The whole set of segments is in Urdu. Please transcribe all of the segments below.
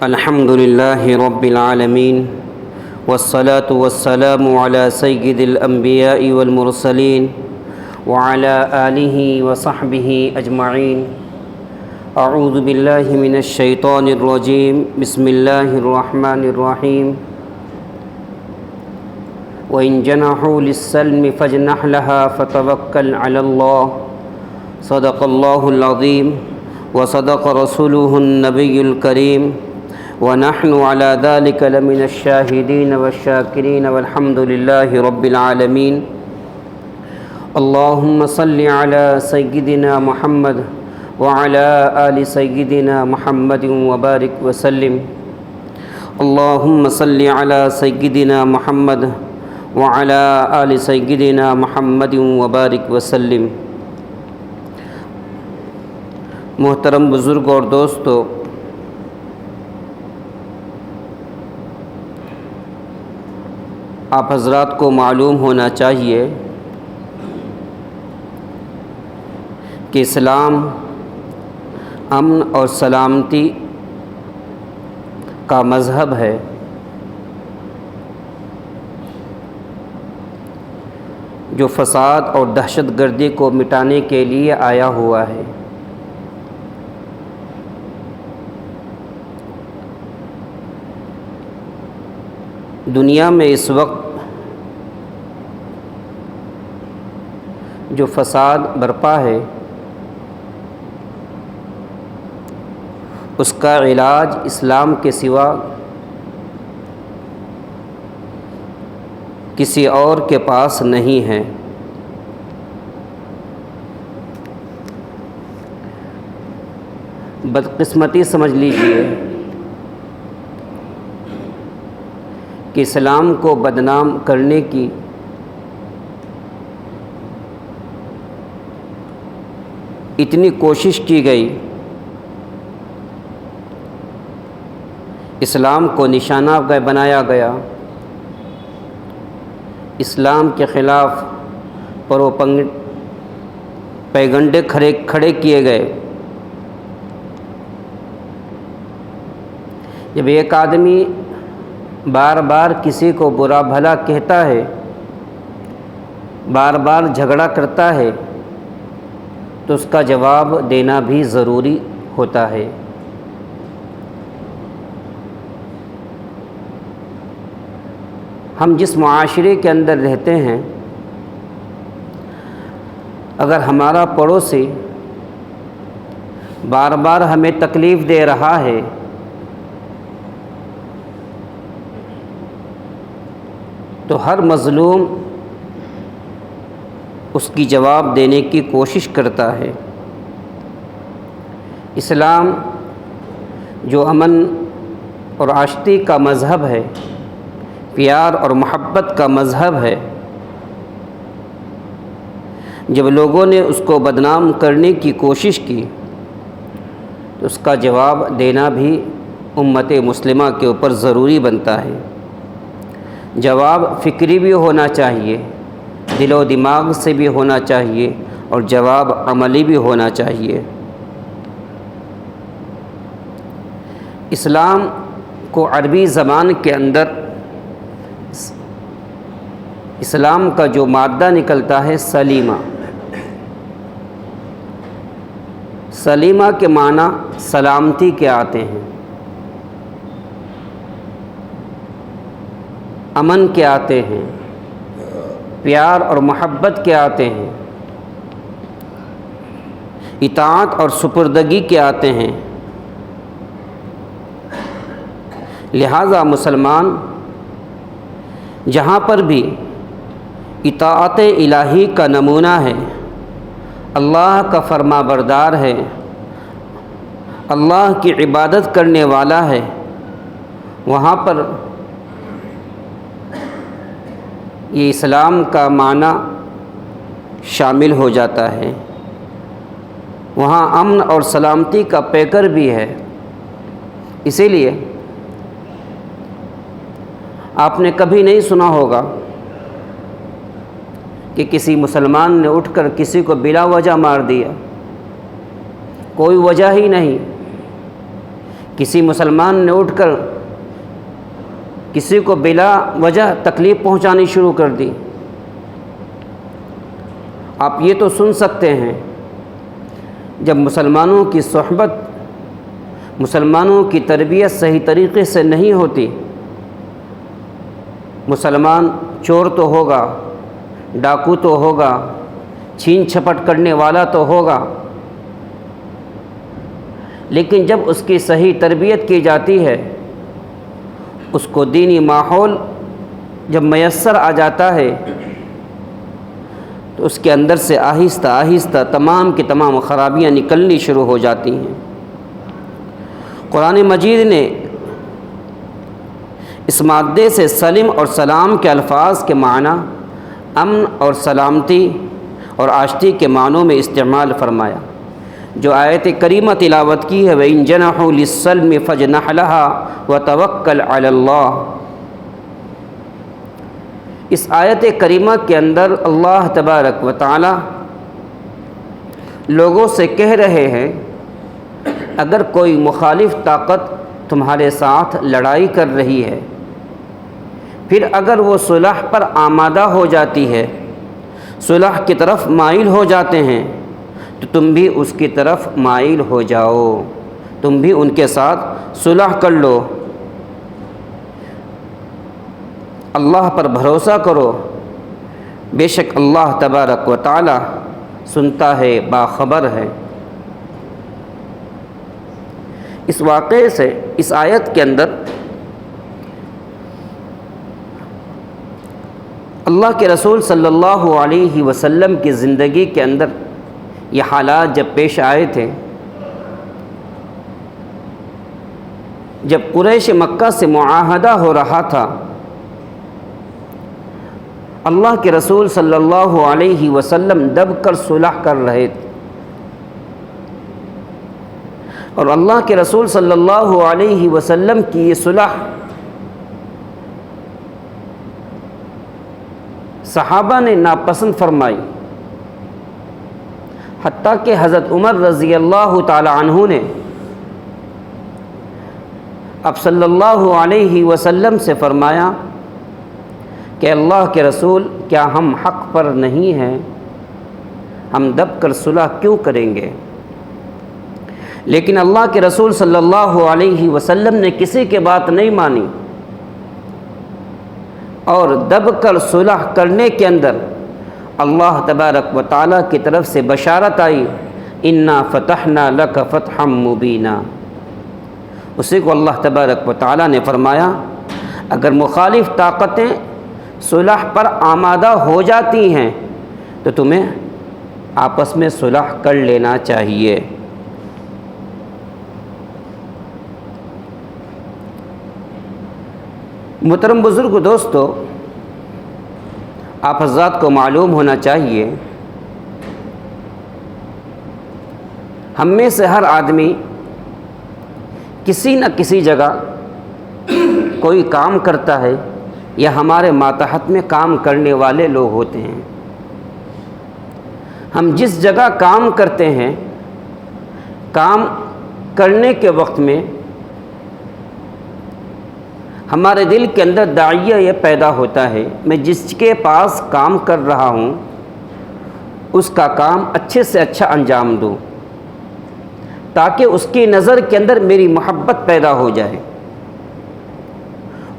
الحمد لله رب العالمين والصلاة والسلام على سيد الأنبياء والمرسلين وعلى آله وصحبه أجمعين. أعوذ بالله من الشيطان الرجيم. بسم الله الرحمن الرحيم. وإن جنحوا للسلم فاجنح لها فتوكل على الله. صدق الله العظيم وصدق رسوله النبي الكريم ونحن على ذلك لمن الشاهدين والشاكرين والحمد لله رب العالمين. اللهم صل على سيدنا محمد وعلى آل سيدنا محمد وبارك وسلم. اللهم صل على سيدنا محمد وعلى آل سيدنا محمد وبارك وسلم. محترم بزرگ اور دوستو، آپ حضرات کو معلوم ہونا چاہیے کہ اسلام امن اور سلامتی کا مذہب ہے. جو فساد اور دہشت گردی کو مٹانے کے لیے آیا ہوا ہے. دنیا میں اس وقت جو فساد برپا ہے اس کا علاج اسلام کے سوا کسی اور کے پاس نہیں ہے. بدقسمتی سمجھ لیجئے کہ اسلام کو بدنام کرنے کی اتنی کوشش کی گئی، اسلام کو نشانہ بنایا گیا، اسلام کے خلاف پیغنڈے کھڑے کیے گئے. جب ایک آدمی بار بار کسی کو برا بھلا کہتا ہے، بار بار جھگڑا کرتا ہے، تو اس کا جواب دینا بھی ضروری ہوتا ہے. ہم جس معاشرے کے اندر رہتے ہیں، اگر ہمارا پڑوسی بار بار ہمیں تکلیف دے رہا ہے تو ہر مظلوم اس کی جواب دینے کی کوشش کرتا ہے. اسلام جو امن اور آشتی کا مذہب ہے، پیار اور محبت کا مذہب ہے، جب لوگوں نے اس کو بدنام کرنے کی کوشش کی تو اس کا جواب دینا بھی امت مسلمہ کے اوپر ضروری بنتا ہے. جواب فکری بھی ہونا چاہیے، دل و دماغ سے بھی ہونا چاہیے، اور جواب عملی بھی ہونا چاہیے. اسلام کو عربی زبان کے اندر اسلام کا جو مادہ نکلتا ہے سلیمہ. سلیمہ کے معنی سلامتی کے آتے ہیں، امن کے آتے ہیں، پیار اور محبت کے آتے ہیں، اطاعت اور سپردگی کے آتے ہیں. لہذا مسلمان جہاں پر بھی اطاعت الہی کا نمونہ ہے، اللہ کا فرما بردار ہے، اللہ کی عبادت کرنے والا ہے، وہاں پر یہ اسلام کا معنی شامل ہو جاتا ہے. وہاں امن اور سلامتی کا پیکر بھی ہے. اسی لیے آپ نے کبھی نہیں سنا ہوگا کہ کسی مسلمان نے اٹھ کر کسی کو بلا وجہ مار دیا. کوئی وجہ ہی نہیں. کسی مسلمان نے اٹھ کر کسی کو بلا وجہ تکلیف پہنچانی شروع کر دی، آپ یہ تو سن سکتے ہیں جب مسلمانوں کی صحبت، مسلمانوں کی تربیت صحیح طریقے سے نہیں ہوتی، مسلمان چور تو ہوگا، ڈاکو تو ہوگا، چھین چھپٹ کرنے والا تو ہوگا، لیکن جب اس کی صحیح تربیت کی جاتی ہے، اس کو دینی ماحول جب میسر آ جاتا ہے، تو اس کے اندر سے آہستہ آہستہ تمام کی تمام خرابیاں نکلنی شروع ہو جاتی ہیں۔ قرآن مجید نے اس مادے سے سلم اور سلام کے الفاظ کے معنی امن اور سلامتی اور آشتی کے معنوں میں استعمال فرمایا۔ جو آیت کریمہ تلاوت کی ہے وَإِن جَنَحُوا لِلسَّلْمِ فَاجْنَحْ لَهَا وَتَوَكَّلْ عَلَى اللَّهِ، اس آیت کریمہ کے اندر اللہ تبارک و تعالی لوگوں سے کہہ رہے ہیں اگر کوئی مخالف طاقت تمہارے ساتھ لڑائی کر رہی ہے، پھر اگر وہ صلح پر آمادہ ہو جاتی ہے، صلح کی طرف مائل ہو جاتے ہیں، تو تم بھی اس کی طرف مائل ہو جاؤ، تم بھی ان کے ساتھ صلح کر لو، اللہ پر بھروسہ کرو، بے شک اللہ تبارک و تعالی سنتا ہے، باخبر ہے۔ اس واقعے سے، اس آیت کے اندر اللہ کے رسول صلی اللہ علیہ وسلم کی زندگی کے اندر یہ حالات جب پیش آئے تھے، جب قریش مکہ سے معاہدہ ہو رہا تھا، اللہ کے رسول صلی اللہ علیہ وسلم دب کر صلح کر رہے تھے، اور اللہ کے رسول صلی اللہ علیہ وسلم کی یہ صلح صحابہ نے ناپسند فرمائی، حتیٰ کہ حضرت عمر رضی اللہ تعالی عنہ نے اب صلی اللہ علیہ وسلم سے فرمایا کہ اللہ کے رسول کیا ہم حق پر نہیں ہیں؟ ہم دب کر صلح کیوں کریں گے؟ لیکن اللہ کے رسول صلی اللہ علیہ وسلم نے کسی کی بات نہیں مانی، اور دب کر صلح کرنے کے اندر اللہ تبارک و تعالیٰ کی طرف سے بشارت آئی، انا فتحنا لک فتحا مبینا۔ اسی کو اللہ تبارک و تعالیٰ نے فرمایا اگر مخالف طاقتیں صلح پر آمادہ ہو جاتی ہیں تو تمہیں آپس میں صلح کر لینا چاہیے۔ محترم بزرگ دوستو، آپ حضرات کو معلوم ہونا چاہیے ہم میں سے ہر آدمی کسی نہ کسی جگہ کوئی کام کرتا ہے، یا ہمارے ماتحت میں کام کرنے والے لوگ ہوتے ہیں۔ ہم جس جگہ کام کرتے ہیں، کام کرنے کے وقت میں ہمارے دل کے اندر داعیہ یہ پیدا ہوتا ہے میں جس کے پاس کام کر رہا ہوں اس کا کام اچھے سے اچھا انجام دوں، تاکہ اس کی نظر کے اندر میری محبت پیدا ہو جائے،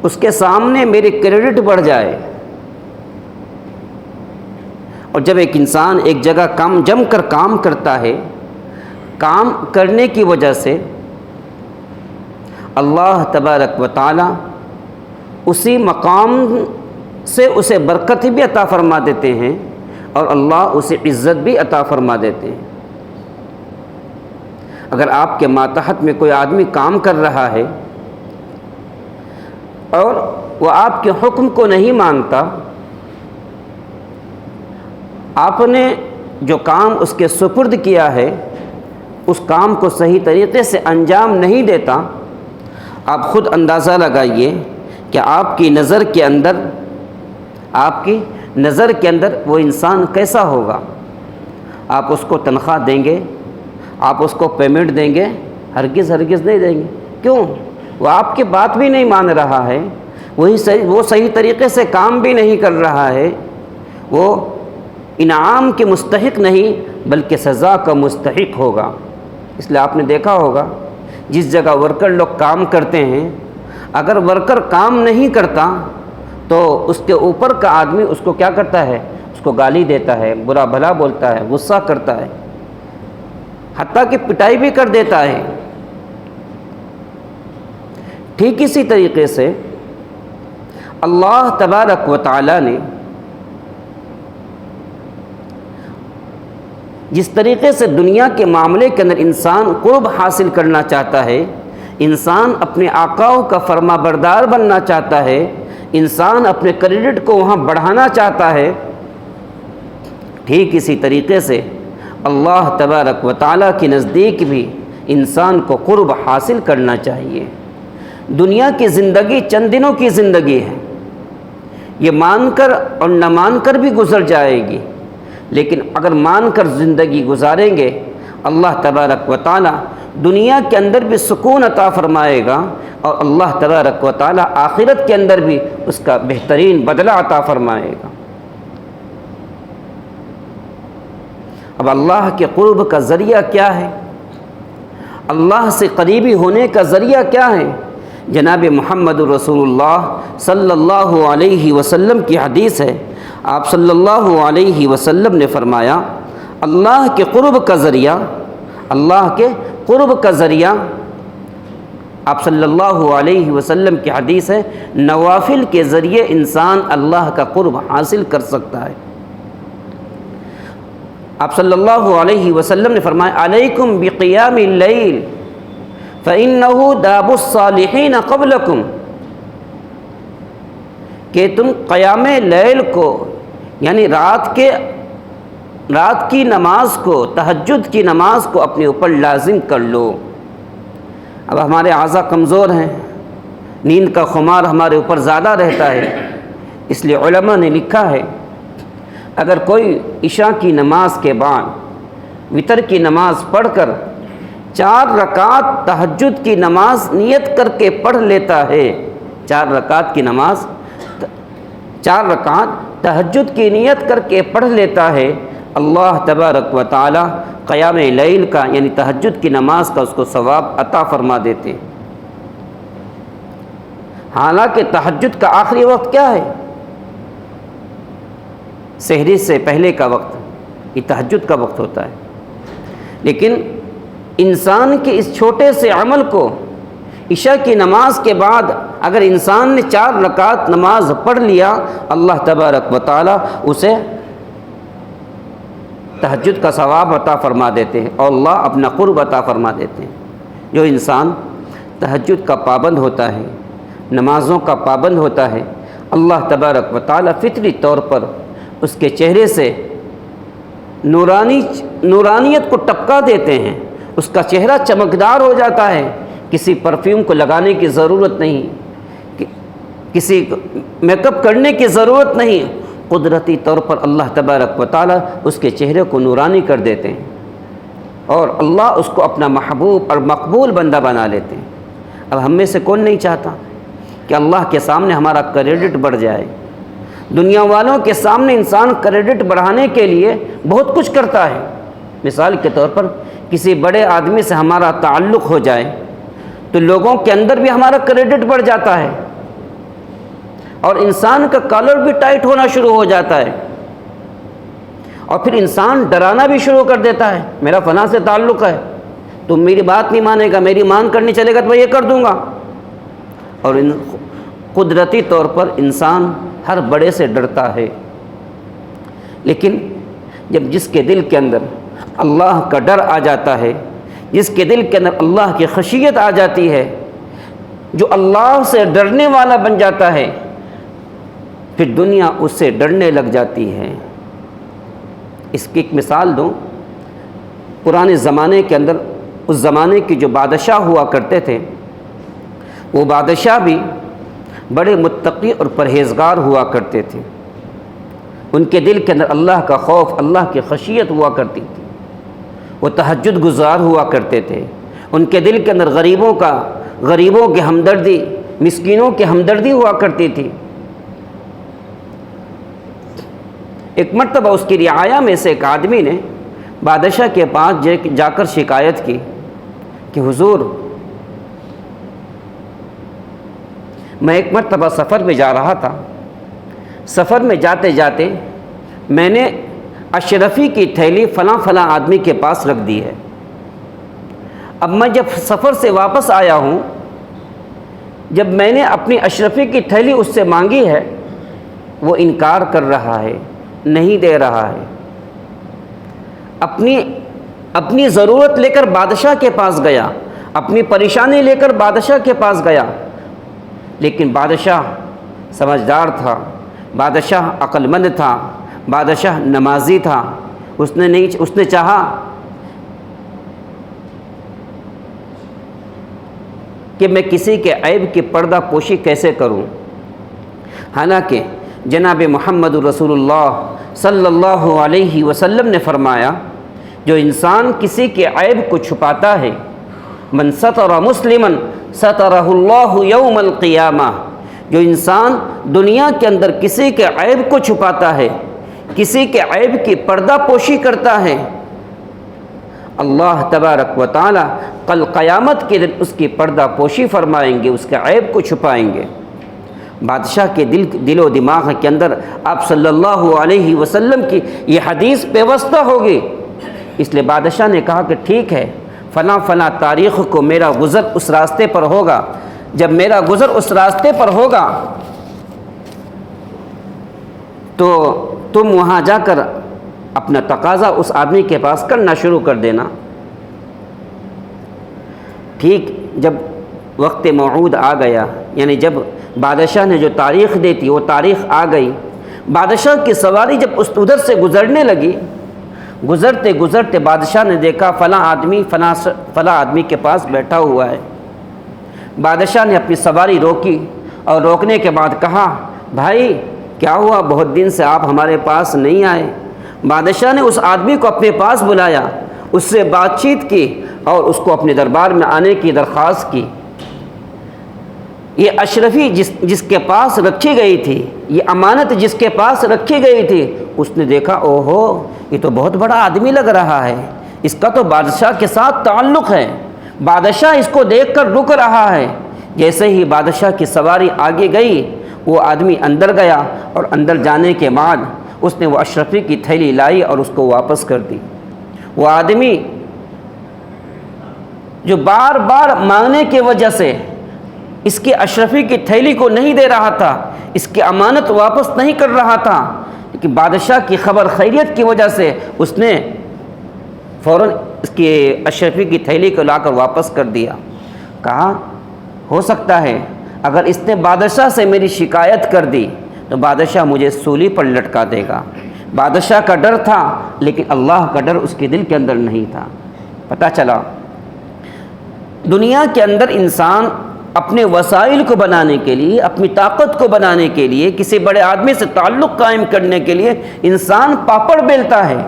اس کے سامنے میری کریڈٹ بڑھ جائے۔ اور جب ایک انسان ایک جگہ جم کر کام کرتا ہے، کام کرنے کی وجہ سے اللہ تبارک و تعالی اسی مقام سے اسے برکت بھی عطا فرما دیتے ہیں، اور اللہ اسے عزت بھی عطا فرما دیتے ہیں۔ اگر آپ کے ماتحت میں کوئی آدمی کام کر رہا ہے اور وہ آپ کے حکم کو نہیں مانتا، آپ نے جو کام اس کے سپرد کیا ہے اس کام کو صحیح طریقے سے انجام نہیں دیتا، آپ خود اندازہ لگائیے کہ آپ کی نظر کے اندر وہ انسان کیسا ہوگا۔ آپ اس کو تنخواہ دیں گے، آپ اس کو پیمنٹ دیں گے؟ ہرگز نہیں دیں گے، کیوں؟ وہ آپ کی بات بھی نہیں مان رہا ہے، وہ صحیح طریقے سے کام بھی نہیں کر رہا ہے، وہ انعام کے مستحق نہیں بلکہ سزا کا مستحق ہوگا۔ اس لیے آپ نے دیکھا ہوگا جس جگہ ورکر لوگ کام کرتے ہیں، اگر ورکر کام نہیں کرتا تو اس کے اوپر کا آدمی اس کو کیا کرتا ہے؟ اس کو گالی دیتا ہے، برا بھلا بولتا ہے، غصہ کرتا ہے، حتیٰ کہ پٹائی بھی کر دیتا ہے۔ ٹھیک اسی طریقے سے اللہ تبارک و تعالی نے جس طریقے سے دنیا کے معاملے کے اندر انسان قرب حاصل کرنا چاہتا ہے، انسان اپنے آقاؤں کا فرما بردار بننا چاہتا ہے، انسان اپنے کریڈٹ کو وہاں بڑھانا چاہتا ہے، ٹھیک اسی طریقے سے اللہ تبارک و تعالیٰ کے نزدیک بھی انسان کو قرب حاصل کرنا چاہیے۔ دنیا کی زندگی چند دنوں کی زندگی ہے، یہ مان کر اور نہ مان کر بھی گزر جائے گی، لیکن اگر مان کر زندگی گزاریں گے اللہ تبارک و تعالیٰ دنیا کے اندر بھی سکون عطا فرمائے گا، اور اللہ تبارک و تعالیٰ آخرت کے اندر بھی اس کا بہترین بدلہ عطا فرمائے گا۔ اب اللہ کے قرب کا ذریعہ کیا ہے؟ اللہ سے قریبی ہونے کا ذریعہ کیا ہے؟ جناب محمد رسول اللہ صلی اللہ علیہ وسلم کی حدیث ہے، آپ صلی اللہ علیہ وسلم نے فرمایا اللہ کے قرب کا ذریعہ، اللہ کے قرب کا ذریعہ، آپ صلی اللہ علیہ وسلم کی حدیث ہے، نوافل کے ذریعے انسان اللہ کا قرب حاصل کر سکتا ہے۔ آپ صلی اللہ علیہ وسلم نے فرمایا علیکم بقیام اللیل فإنہ داب الصالحین قبلکم، کہ تم قیام لیل کو یعنی رات کی نماز کو، تہجد کی نماز کو اپنے اوپر لازم کر لو۔ اب ہمارے اعضاء کمزور ہیں، نیند کا خمار ہمارے اوپر زیادہ رہتا ہے، اس لیے علماء نے لکھا ہے اگر کوئی عشاء کی نماز کے بعد وتر کی نماز پڑھ کر 4 رکعت تہجد کی نماز نیت کر کے پڑھ لیتا ہے، 4 رکعت کی نماز، 4 رکعت تہجد کی نیت کر کے پڑھ لیتا ہے، اللہ تبارک و تعالی قیام لیل کا یعنی تہجد کی نماز کا اس کو ثواب عطا فرما دیتے ہیں۔ حالانکہ تہجد کا آخری وقت کیا ہے؟ سحری سے پہلے کا وقت، یہ تہجد کا وقت ہوتا ہے، لیکن انسان کے اس چھوٹے سے عمل کو عشاء کی نماز کے بعد اگر انسان نے 4 رکعت نماز پڑھ لیا، اللہ تبارک و تعالی اسے تہجد کا ثواب عطا فرما دیتے ہیں اور اللہ اپنا قرب عطا فرما دیتے ہیں۔ جو انسان تہجد کا پابند ہوتا ہے، نمازوں کا پابند ہوتا ہے، اللہ تبارک و تعالی فطری طور پر اس کے چہرے سے نورانیت کو ٹپکا دیتے ہیں، اس کا چہرہ چمکدار ہو جاتا ہے، کسی پرفیوم کو لگانے کی ضرورت نہیں، کسی میک اپ کرنے کی ضرورت نہیں، قدرتی طور پر اللہ تبارک و تعالی اس کے چہرے کو نورانی کر دیتے ہیں اور اللہ اس کو اپنا محبوب اور مقبول بندہ بنا لیتے ہیں۔ اب ہم میں سے کون نہیں چاہتا کہ اللہ کے سامنے ہمارا کریڈٹ بڑھ جائے؟ دنیا والوں کے سامنے انسان کریڈٹ بڑھانے کے لیے بہت کچھ کرتا ہے۔ مثال کے طور پر کسی بڑے آدمی سے ہمارا تعلق ہو جائے تو لوگوں کے اندر بھی ہمارا کریڈٹ بڑھ جاتا ہے اور انسان کا کالر بھی ٹائٹ ہونا شروع ہو جاتا ہے، اور پھر انسان ڈرانا بھی شروع کر دیتا ہے، میرا فلاں سے تعلق ہے، تم میری بات نہیں مانے گا، میری مان کرنی چلے گا تو میں یہ کر دوں گا۔ اور قدرتی طور پر انسان ہر بڑے سے ڈرتا ہے، لیکن جس کے دل کے اندر اللہ کا ڈر آ جاتا ہے، جس کے دل کے اندر اللہ کی خشیت آ جاتی ہے، جو اللہ سے ڈرنے والا بن جاتا ہے، پھر دنیا اس سے ڈرنے لگ جاتی ہے۔ اس کی ایک مثال دوں، پرانے زمانے کے اندر اس زمانے کے جو بادشاہ ہوا کرتے تھے، وہ بادشاہ بھی بڑے متقی اور پرہیزگار ہوا کرتے تھے، ان کے دل کے اندر اللہ کا خوف، اللہ کی خشیت ہوا کرتی تھی، وہ تہجد گزار ہوا کرتے تھے، ان کے دل کے اندر غریبوں کا غریبوں کی ہمدردی، مسکینوں کی ہمدردی ہوا کرتی تھی۔ ایک مرتبہ اس کی رعایا میں سے ایک آدمی نے بادشاہ کے پاس جا کر شکایت کی کہ حضور، میں ایک مرتبہ سفر میں جا رہا تھا، سفر میں جاتے جاتے میں نے اشرفی کی تھیلی فلاں فلاں آدمی کے پاس رکھ دی ہے۔ اب میں جب سفر سے واپس آیا ہوں، جب میں نے اپنی اشرفی کی تھیلی اس سے مانگی ہے، وہ انکار کر رہا ہے، نہیں دے رہا ہے۔ اپنی ضرورت لے کر بادشاہ کے پاس گیا، اپنی پریشانی لے کر بادشاہ کے پاس گیا، لیکن بادشاہ سمجھدار تھا، بادشاہ عقل مند تھا، بادشاہ نمازی تھا۔ اس نے چاہا کہ میں کسی کے عیب کی پردہ پوشی کیسے کروں، حالانکہ جناب محمد رسول اللہ صلی اللہ علیہ وسلم نے فرمایا، جو انسان کسی کے عیب کو چھپاتا ہے، من ستر مسلما سترہ اللہ یوم القیامہ، جو انسان دنیا کے اندر کسی کے عیب کو چھپاتا ہے، کسی کے عیب کی پردہ پوشی کرتا ہے، اللہ تبارک و تعالی کل قیامت کے دن اس کی پردہ پوشی فرمائیں گے، اس کے عیب کو چھپائیں گے۔ بادشاہ کے دل و دماغ کے اندر آپ صلی اللہ علیہ وسلم کی یہ حدیث پیوستہ ہوگی، اس لیے بادشاہ نے کہا کہ ٹھیک ہے، فلاں فلاں تاریخ کو میرا گزر اس راستے پر ہوگا، جب میرا گزر اس راستے پر ہوگا تو تم وہاں جا کر اپنا تقاضا اس آدمی کے پاس کرنا شروع کر دینا۔ ٹھیک جب وقت موعود آ گیا، یعنی جب بادشاہ نے جو تاریخ دی تھی وہ تاریخ آ گئی، بادشاہ کی سواری جب ادھر سے گزرنے لگی، گزرتے گزرتے بادشاہ نے دیکھا فلاں آدمی کے پاس بیٹھا ہوا ہے۔ بادشاہ نے اپنی سواری روکی اور روکنے کے بعد کہا، بھائی کیا ہوا، بہت دن سے آپ ہمارے پاس نہیں آئے۔ بادشاہ نے اس آدمی کو اپنے پاس بلایا، اس سے بات چیت کی اور اس کو اپنے دربار میں آنے کی درخواست کی۔ یہ اشرفی جس کے پاس رکھی گئی تھی، یہ امانت جس کے پاس رکھی گئی تھی، اس نے دیکھا اوہو یہ تو بہت بڑا آدمی لگ رہا ہے، اس کا تو بادشاہ کے ساتھ تعلق ہے، بادشاہ اس کو دیکھ کر رک رہا ہے۔ جیسے ہی بادشاہ کی سواری آگے گئی، وہ آدمی اندر گیا اور اندر جانے کے بعد اس نے وہ اشرفی کی تھیلی لائی اور اس کو واپس کر دی۔ وہ آدمی جو بار بار مانگنے کی وجہ سے اس کی اشرفی کی تھیلی کو نہیں دے رہا تھا، اس کی امانت واپس نہیں کر رہا تھا، لیکن بادشاہ کی خبر خیریت کی وجہ سے اس نے فوراً اس کی اشرفی کی تھیلی کو لا کر واپس کر دیا۔ کہا ہو سکتا ہے اگر اس نے بادشاہ سے میری شکایت کر دی تو بادشاہ مجھے سولی پر لٹکا دے گا۔ بادشاہ کا ڈر تھا لیکن اللہ کا ڈر اس کے دل کے اندر نہیں تھا۔ پتہ چلا دنیا کے اندر انسان اپنے وسائل کو بنانے کے لیے، اپنی طاقت کو بنانے کے لیے، کسی بڑے آدمی سے تعلق قائم کرنے کے لیے انسان پاپڑ بیلتا ہے،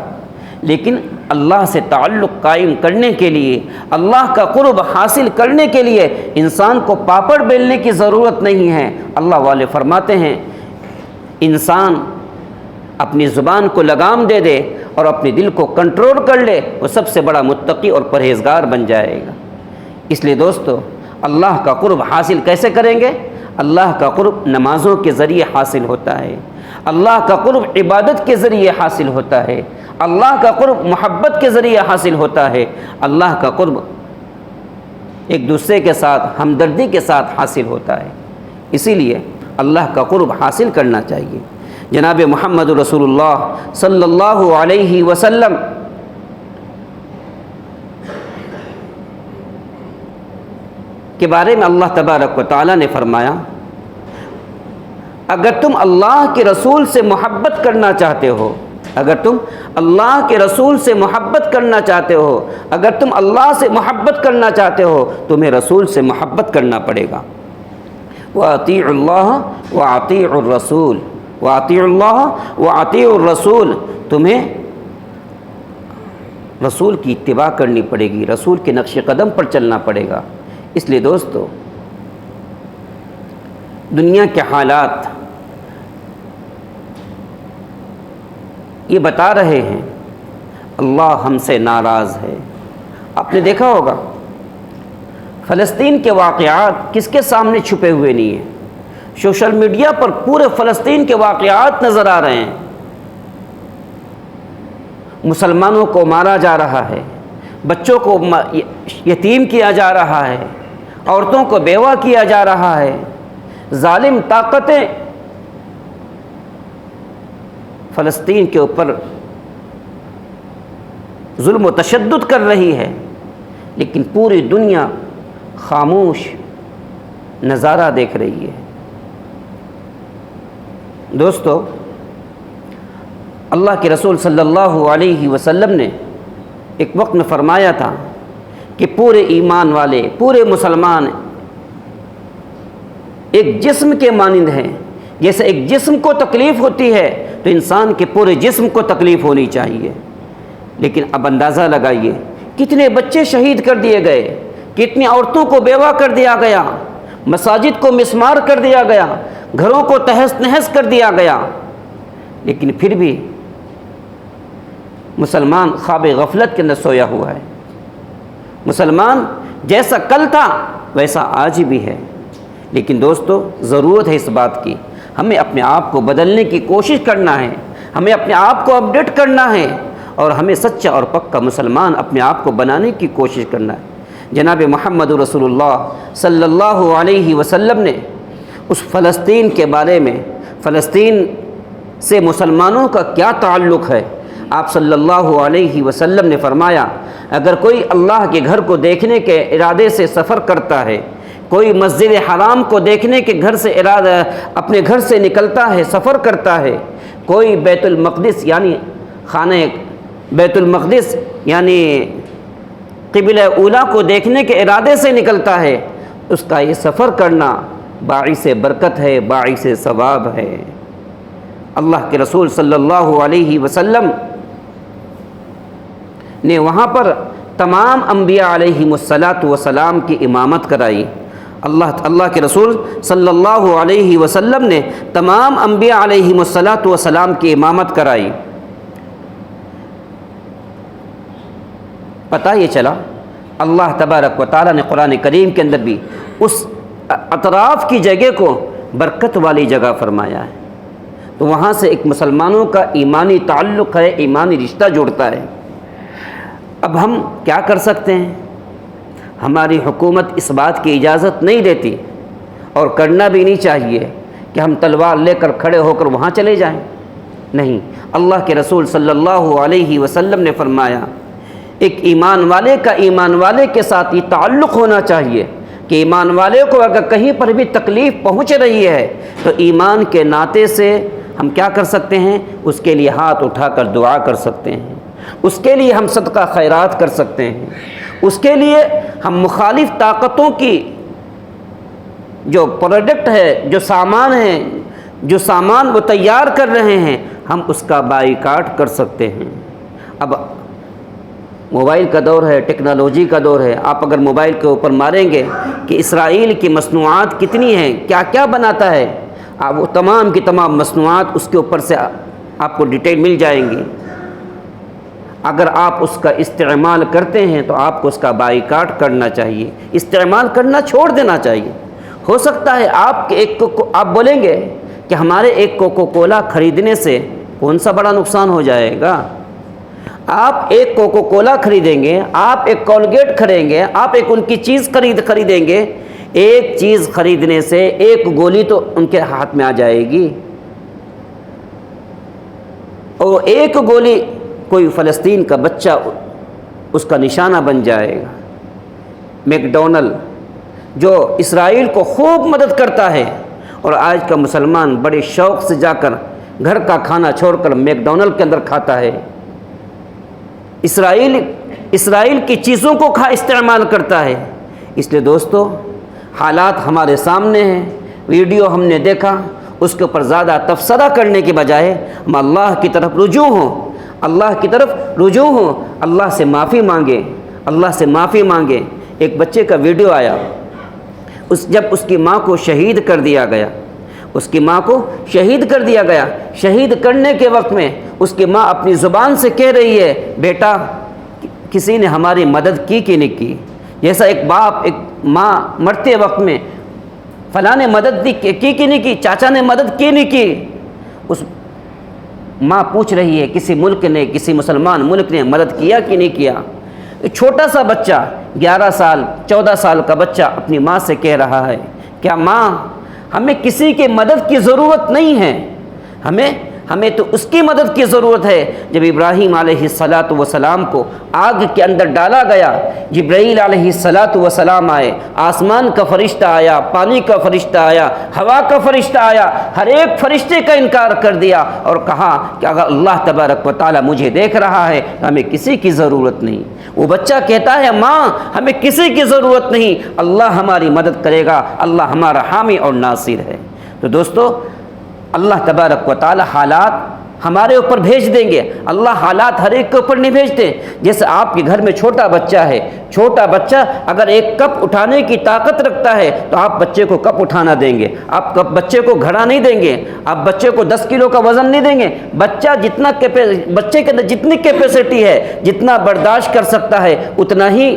لیکن اللہ سے تعلق قائم کرنے کے لیے، اللہ کا قرب حاصل کرنے کے لیے انسان کو پاپڑ بیلنے کی ضرورت نہیں ہے۔ اللہ والے فرماتے ہیں انسان اپنی زبان کو لگام دے دے اور اپنے دل کو کنٹرول کر لے، وہ سب سے بڑا متقی اور پرہیزگار بن جائے گا۔ اس لیے دوستو اللہ کا قرب حاصل کیسے کریں گے؟ اللہ کا قرب نمازوں کے ذریعے حاصل ہوتا ہے، اللہ کا قرب عبادت کے ذریعے حاصل ہوتا ہے، اللہ کا قرب محبت کے ذریعے حاصل ہوتا ہے، اللہ کا قرب ایک دوسرے کے ساتھ ہمدردی کے ساتھ حاصل ہوتا ہے۔ اسی لیے اللہ کا قرب حاصل کرنا چاہیے۔ جناب محمد رسول اللہ صلی اللہ علیہ وسلم کے بارے میں اللہ تبارک و تعالیٰ نے فرمایا، اگر تم اللہ کے رسول سے محبت کرنا چاہتے ہو، اگر تم اللہ کے رسول سے محبت کرنا چاہتے ہو، اگر تم اللہ سے محبت کرنا چاہتے ہو، تمہیں رسول سے محبت کرنا پڑے گا۔ وَأَطِيعُوا اللَّهَ وَأَطِيعُوا الرَّسُولَ، وَأَطِيعُوا اللَّهَ وَأَطِيعُوا الرَّسُولَ، تمہیں رسول کی اتباع کرنی پڑے گی، رسول کے نقش قدم پر چلنا پڑے گا۔ اس لیے دوستو دنیا کے حالات یہ بتا رہے ہیں اللہ ہم سے ناراض ہے۔ آپ نے دیکھا ہوگا فلسطین کے واقعات کس کے سامنے چھپے ہوئے نہیں ہیں؟ سوشل میڈیا پر پورے فلسطین کے واقعات نظر آ رہے ہیں۔ مسلمانوں کو مارا جا رہا ہے، بچوں کو یتیم کیا جا رہا ہے، عورتوں کو بیوہ کیا جا رہا ہے۔ ظالم طاقتیں فلسطین کے اوپر ظلم و تشدد کر رہی ہے، لیکن پوری دنیا خاموش نظارہ دیکھ رہی ہے۔ دوستو، اللہ کے رسول صلی اللہ علیہ وسلم نے ایک وقت میں فرمایا تھا کہ پورے ایمان والے، پورے مسلمان ایک جسم کے مانند ہیں۔ جیسے ایک جسم کو تکلیف ہوتی ہے تو انسان کے پورے جسم کو تکلیف ہونی چاہیے۔ لیکن اب اندازہ لگائیے کتنے بچے شہید کر دیے گئے، کتنی عورتوں کو بیوہ کر دیا گیا، مساجد کو مسمار کر دیا گیا، گھروں کو تہس نہس کر دیا گیا، لیکن پھر بھی مسلمان خواب غفلت کے اندر سویا ہوا ہے۔ مسلمان جیسا کل تھا ویسا آج بھی ہے۔ لیکن دوستو، ضرورت ہے اس بات کی، ہمیں اپنے آپ کو بدلنے کی کوشش کرنا ہے، ہمیں اپنے آپ کو اپڈیٹ کرنا ہے، اور ہمیں سچا اور پکا مسلمان اپنے آپ کو بنانے کی کوشش کرنا ہے۔ جناب محمد رسول اللہ صلی اللہ علیہ وسلم نے اس فلسطین کے بارے میں، فلسطین سے مسلمانوں کا کیا تعلق ہے، آپ صلی اللہ علیہ وسلم نے فرمایا اگر کوئی اللہ کے گھر کو دیکھنے کے ارادے سے سفر کرتا ہے، کوئی مسجد حرام کو دیکھنے کے گھر سے اپنے گھر سے نکلتا ہے، سفر کرتا ہے، کوئی بیت المقدس یعنی خانہ بیت المقدس یعنی قبلہ اولیٰ کو دیکھنے کے ارادے سے نکلتا ہے، اس کا یہ سفر کرنا باعث برکت ہے، باعث ثواب ہے۔ اللہ کے رسول صلی اللہ علیہ وسلم نے وہاں پر تمام انبیاء علیہم السلام کی امامت کرائی۔ اللہ کے رسول صلی اللہ علیہ وسلم نے تمام انبیاء علیہم السلام کی امامت کرائی۔ پتہ یہ چلا اللہ تبارک و تعالیٰ نے قرآن کریم کے اندر بھی اس اطراف کی جگہ کو برکت والی جگہ فرمایا ہے، تو وہاں سے ایک مسلمانوں کا ایمانی تعلق ہے، ایمانی رشتہ جڑتا ہے۔ اب ہم کیا کر سکتے ہیں؟ ہماری حکومت اس بات کی اجازت نہیں دیتی، اور کرنا بھی نہیں چاہیے کہ ہم تلوار لے کر کھڑے ہو کر وہاں چلے جائیں۔ نہیں، اللہ کے رسول صلی اللہ علیہ وسلم نے فرمایا ایک ایمان والے کا ایمان والے کے ساتھ یہ تعلق ہونا چاہیے کہ ایمان والے کو اگر کہیں پر بھی تکلیف پہنچ رہی ہے تو ایمان کے ناطے سے ہم کیا کر سکتے ہیں؟ اس کے لیے ہاتھ اٹھا کر دعا کر سکتے ہیں، اس کے لیے ہم صدقہ خیرات کر سکتے ہیں، اس کے لیے ہم مخالف طاقتوں کی جو پروڈکٹ ہے، جو سامان وہ تیار کر رہے ہیں، ہم اس کا بائیکاٹ کر سکتے ہیں۔ اب موبائل کا دور ہے، ٹیکنالوجی کا دور ہے، آپ اگر موبائل کے اوپر ماریں گے کہ اسرائیل کی مصنوعات کتنی ہیں، کیا کیا بناتا ہے، آپ وہ تمام کی تمام مصنوعات اس کے اوپر سے آپ کو ڈیٹیل مل جائیں گی۔ اگر آپ اس کا استعمال کرتے ہیں تو آپ کو اس کا بائیکاٹ کرنا چاہیے، استعمال کرنا چھوڑ دینا چاہیے۔ ہو سکتا ہے آپ بولیں گے کہ ہمارے ایک کوکو کولا خریدنے سے کون سا بڑا نقصان ہو جائے گا؟ آپ ایک کوکو کولا خریدیں گے، آپ ایک کولگیٹ خریدیں گے، آپ ایک ان کی چیز خریدیں گے، ایک چیز خریدنے سے ایک گولی تو ان کے ہاتھ میں آ جائے گی، اور ایک گولی کوئی فلسطین کا بچہ اس کا نشانہ بن جائے گا۔ میک ڈونلڈ جو اسرائیل کو خوب مدد کرتا ہے، اور آج کا مسلمان بڑے شوق سے جا کر گھر کا کھانا چھوڑ کر میک ڈونلڈ کے اندر کھاتا ہے، اسرائیل کی چیزوں کو استعمال کرتا ہے۔ اس لیے دوستو، حالات ہمارے سامنے ہیں، ویڈیو ہم نے دیکھا، اس کے اوپر زیادہ تبصرہ کرنے کے بجائے ہم اللہ کی طرف رجوع ہوں، اللہ سے معافی مانگیں۔ ایک بچے کا ویڈیو آیا، جب اس کی ماں کو شہید کر دیا گیا، اس کی ماں کو شہید کر دیا گیا، شہید کرنے کے وقت میں اس کی ماں اپنی زبان سے کہہ رہی ہے، بیٹا کسی نے ہماری مدد کی کہ نہیں کی؟ جیسا ایک باپ ایک ماں مرتے وقت میں فلاں نے مدد کی کہ نہیں کی، چاچا نے مدد کی نہیں کی، اس ماں پوچھ رہی ہے کسی ملک نے، کسی مسلمان ملک نے مدد کیا کہ نہیں کیا؟ ایک چھوٹا سا بچہ 11 سال 14 سال کا بچہ اپنی ماں سے کہہ رہا ہے، کیا ماں ہمیں کسی کی مدد کی ضرورت نہیں ہے، ہمیں تو اس کی مدد کی ضرورت ہے۔ جب ابراہیم علیہ السلام کو آگ کے اندر ڈالا گیا، جبرائیل علیہ السلام آئے، آسمان کا فرشتہ آیا، پانی کا فرشتہ آیا، ہوا کا فرشتہ آیا، ہر ایک فرشتے کا انکار کر دیا اور کہا کہ اگر اللہ تبارک و تعالیٰ مجھے دیکھ رہا ہے تو ہمیں کسی کی ضرورت نہیں۔ وہ بچہ کہتا ہے، ماں ہمیں کسی کی ضرورت نہیں، اللہ ہماری مدد کرے گا، اللہ ہمارا حامی اور ناصر ہے۔ تو دوستو، اللہ تبارک و تعالی حالات ہمارے اوپر بھیج دیں گے، اللہ حالات ہر ایک کے اوپر نہیں بھیجتے۔ جیسے آپ کے گھر میں چھوٹا بچہ ہے، چھوٹا بچہ اگر ایک کپ اٹھانے کی طاقت رکھتا ہے تو آپ بچے کو کپ اٹھانا دیں گے، آپ بچے کو گھڑا نہیں دیں گے، آپ بچے کو 10 کلو کا وزن نہیں دیں گے۔ بچے کے اندر جتنی کیپیسٹی ہے، جتنا برداشت کر سکتا ہے، اتنا ہی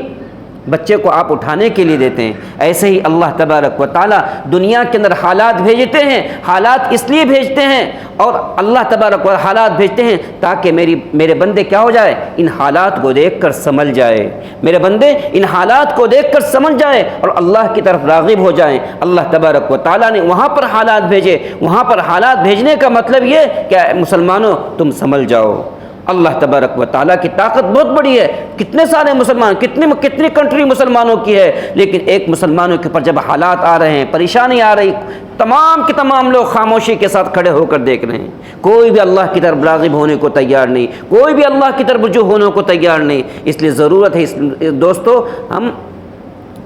بچے کو آپ اٹھانے کے لیے دیتے ہیں۔ ایسے ہی اللہ تبارک و تعالیٰ دنیا کے اندر حالات بھیجتے ہیں، حالات اس لیے بھیجتے ہیں اور اللہ تبارک و حالات بھیجتے ہیں تاکہ میرے بندے کیا ہو جائے، ان حالات کو دیکھ کر سمجھ جائے، میرے بندے ان حالات کو دیکھ کر سمجھ جائے اور اللہ کی طرف راغب ہو جائیں۔ اللہ تبارک و تعالیٰ نے وہاں پر حالات بھیجے، وہاں پر حالات بھیجنے کا مطلب یہ کہ مسلمانوں تم سمجھ جاؤ۔ اللہ تبارک و تعالیٰ کی طاقت بہت بڑی ہے، کتنے سارے مسلمان، کتنی کنٹری مسلمانوں کی ہے، لیکن ایک مسلمانوں کے اوپر جب حالات آ رہے ہیں، پریشانی آ رہی، تمام کے تمام لوگ خاموشی کے ساتھ کھڑے ہو کر دیکھ رہے ہیں، کوئی بھی اللہ کی طرف راغب ہونے کو تیار نہیں، کوئی بھی اللہ کی طرف رجوع ہونے کو تیار نہیں۔ اس لیے ضرورت ہے دوستو، ہم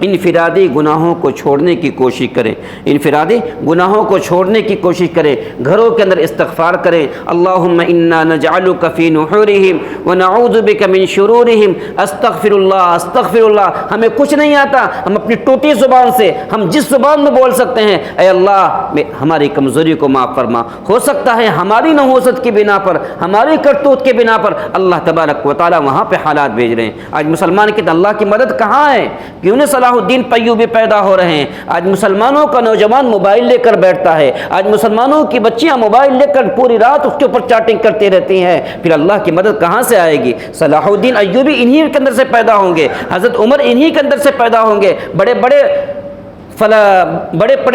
انفرادی گناہوں کو چھوڑنے کی کوشش کریں، انفرادی گناہوں کو چھوڑنے کی کوشش کریں، گھروں کے اندر استغفار کریں۔ اللہم انا نجعلک فی نحورہم ونعوذ بک من شرورہم، استغفر اللہ۔ ہمیں کچھ نہیں آتا، ہم اپنی ٹوٹی زبان سے، ہم جس زبان میں بول سکتے ہیں، اے اللہ ہماری کمزوری کو معاف فرما۔ ہو سکتا ہے ہماری نحوست کی بنا پر، ہماری کرتوت کے بنا پر اللہ تبارک و تعالی وہاں پہ حالات بھیج رہے ہیں۔ آج مسلمان کی اللہ کی مدد کہاں ہے؟ کیوں نے صلاح الدین پیوبی پیدا ہو رہے ہیں؟ آج مسلمانوں کا نوجوان موبائل لے کر بیٹھتا ہے، آج مسلمانوں کی بچیاں موبائل لے کر پوری رات اس کے اوپر چیٹنگ کرتی رہتی ہیں، پھر اللہ کی مدد کہاں سے آئے گی؟ صلاح الدین ایوبی انہی کے اندر سے پیدا ہوں گے، حضرت عمر انہی کے اندر سے پیدا ہوں گے، بڑے بڑے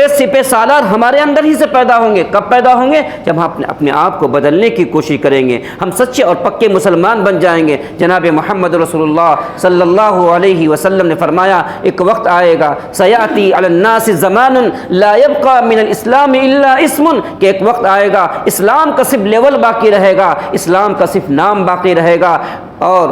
سپہ سالار ہمارے اندر ہی سے پیدا ہوں گے۔ کب پیدا ہوں گے؟ جب ہم اپنے آپ کو بدلنے کی کوشش کریں گے، ہم سچے اور پکے مسلمان بن جائیں گے۔ جناب محمد رسول اللہ صلی اللہ علیہ وسلم نے فرمایا، ایک وقت آئے گا، سیاتی علی الناس زمان لا یبقى من الاسلام الا اسم، کہ ایک وقت آئے گا اسلام کا صرف لیول باقی رہے گا، اسلام کا صرف نام باقی رہے گا اور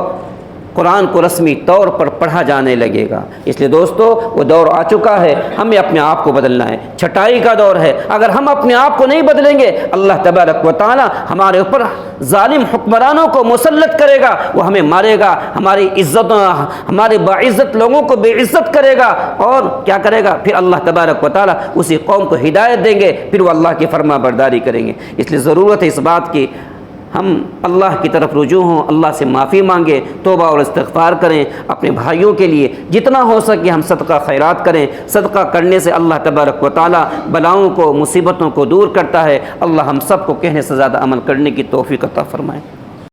قرآن کو رسمی طور پر پڑھا جانے لگے گا۔ اس لیے دوستو، وہ دور آ چکا ہے، ہمیں اپنے آپ کو بدلنا ہے، چھٹائی کا دور ہے۔ اگر ہم اپنے آپ کو نہیں بدلیں گے، اللہ تبارک و تعالی ہمارے اوپر ظالم حکمرانوں کو مسلط کرے گا، وہ ہمیں مارے گا، ہماری عزت، ہمارے باعزت لوگوں کو بے عزت کرے گا، اور کیا کرے گا؟ پھر اللہ تبارک و تعالی اسی قوم کو ہدایت دیں گے، پھر وہ اللہ کی فرما برداری کریں گے۔ اس لیے ضرورت ہے اس بات کی ہم اللہ کی طرف رجوع ہوں، اللہ سے معافی مانگیں، توبہ اور استغفار کریں، اپنے بھائیوں کے لیے جتنا ہو سکے ہم صدقہ خیرات کریں۔ صدقہ کرنے سے اللہ تبارک و تعالی بلاؤں کو، مصیبتوں کو دور کرتا ہے۔ اللہ ہم سب کو کہنے سے زیادہ عمل کرنے کی توفیق عطا فرمائے۔